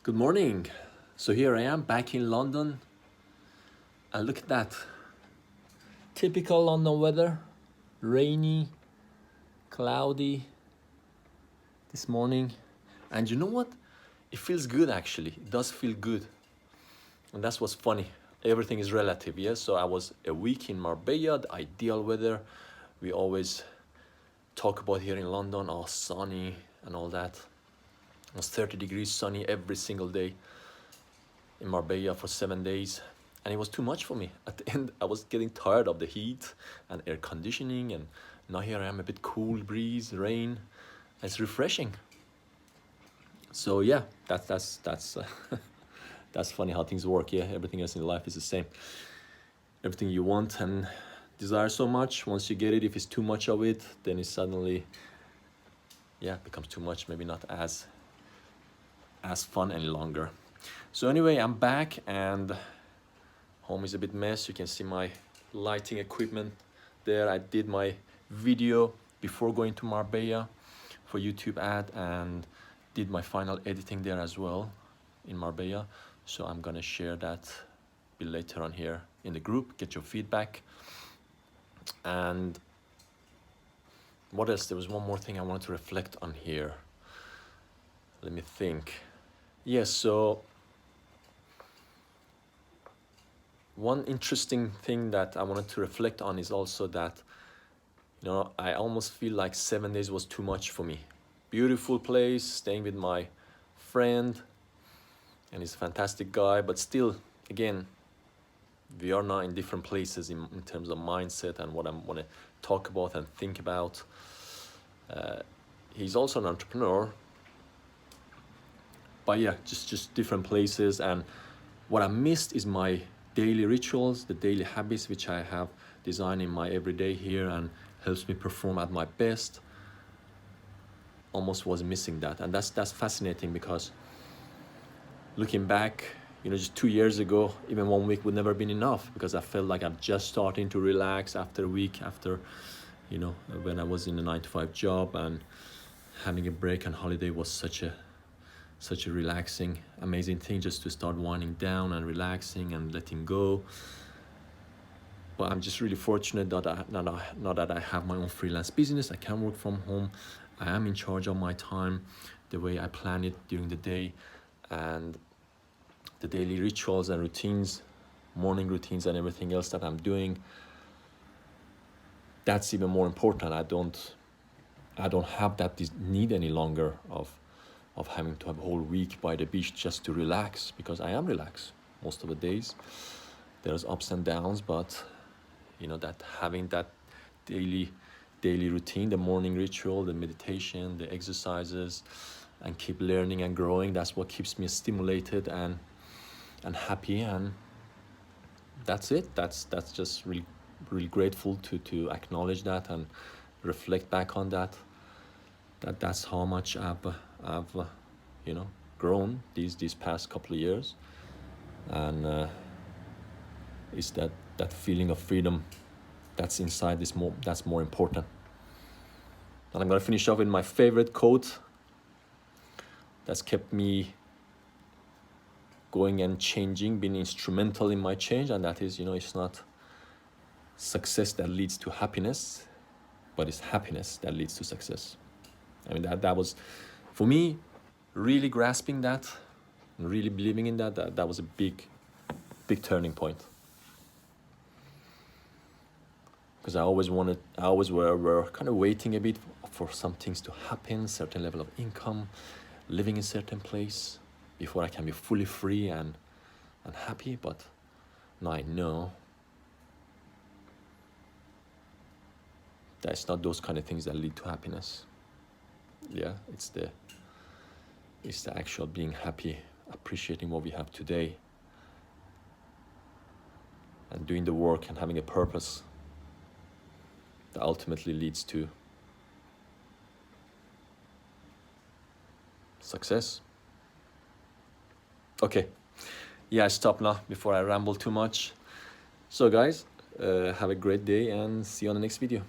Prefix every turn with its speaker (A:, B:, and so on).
A: Good morning. So here I am back in London, and look at that. Typical London weather, rainy, cloudy this morning. And you know what? It feels good actually. It does feel good. And that's what's funny. Everything is relative, yes? So I was a week in Marbella, the ideal weather. We always talk about here in London, all sunny and all that. It was 30 degrees sunny every single day in Marbella for 7 days, and it was too much for me. At the end, I was getting tired of the heat and air conditioning, and now here I am, a bit cool breeze, rain. It's refreshing. So yeah, that's that's funny how things work. Yeah, everything else in life is the same. Everything you want and desire so much, once you get it, if it's too much of it, then it suddenly, yeah, becomes too much. Maybe not as fun any longer. So anyway, I'm back and home is a bit mess. You can see my lighting equipment there. I did my video before going to Marbella for YouTube ad and did my final editing there as well in Marbella. So I'm gonna share that a bit later on here in the group, get your feedback. And what else? There was one more thing I wanted to reflect on here. Let me think. Yes, so one interesting thing that I wanted to reflect on is also that, I almost feel like 7 days was too much for me. Beautiful place, staying with my friend, and he's a fantastic guy, but still, again, we are now in different places in terms of mindset and what I want to talk about and think about. He's also an entrepreneur, but yeah, just different places. And what I missed is my daily rituals, the daily habits which I have designed in my everyday here and helps me perform at my best. Almost was missing that, and that's fascinating because looking back, just 2 years ago, even 1 week would never been enough because I felt like I'm just starting to relax after a week after, when I was in a 9-to-5 job, and having a break and holiday was such a relaxing, amazing thing, just to start winding down and relaxing and letting go. But I'm just really fortunate that now that I have my own freelance business, I can work from home. I am in charge of my time, the way I plan it during the day, and the daily rituals and routines, morning routines and everything else that I'm doing. That's even more important. I don't have that need any longer of having to have a whole week by the beach just to relax, because I am relaxed most of the days. There's ups and downs, but that having that daily routine, the morning ritual, the meditation, the exercises, and keep learning and growing, that's what keeps me stimulated and happy. And that's it. That's just really grateful to acknowledge that and reflect back on that. That's how much I've grown these past couple of years, and it's that feeling of freedom that's inside that's more important. And I'm gonna finish off with my favorite quote that's kept me going and changing, been instrumental in my change, and that is, it's not success that leads to happiness, but it's happiness that leads to success. I mean, that was, for me, really grasping that and really believing in that was a big turning point. Because I always were kind of waiting a bit for some things to happen, certain level of income, living in certain place before I can be fully free and happy. But now I know that it's not those kind of things that lead to happiness. Yeah, it's the actual being happy, appreciating what we have today, and doing the work and having a purpose that ultimately leads to success. Okay, yeah, I stop now before I ramble too much. So guys, have a great day and see you on the next video.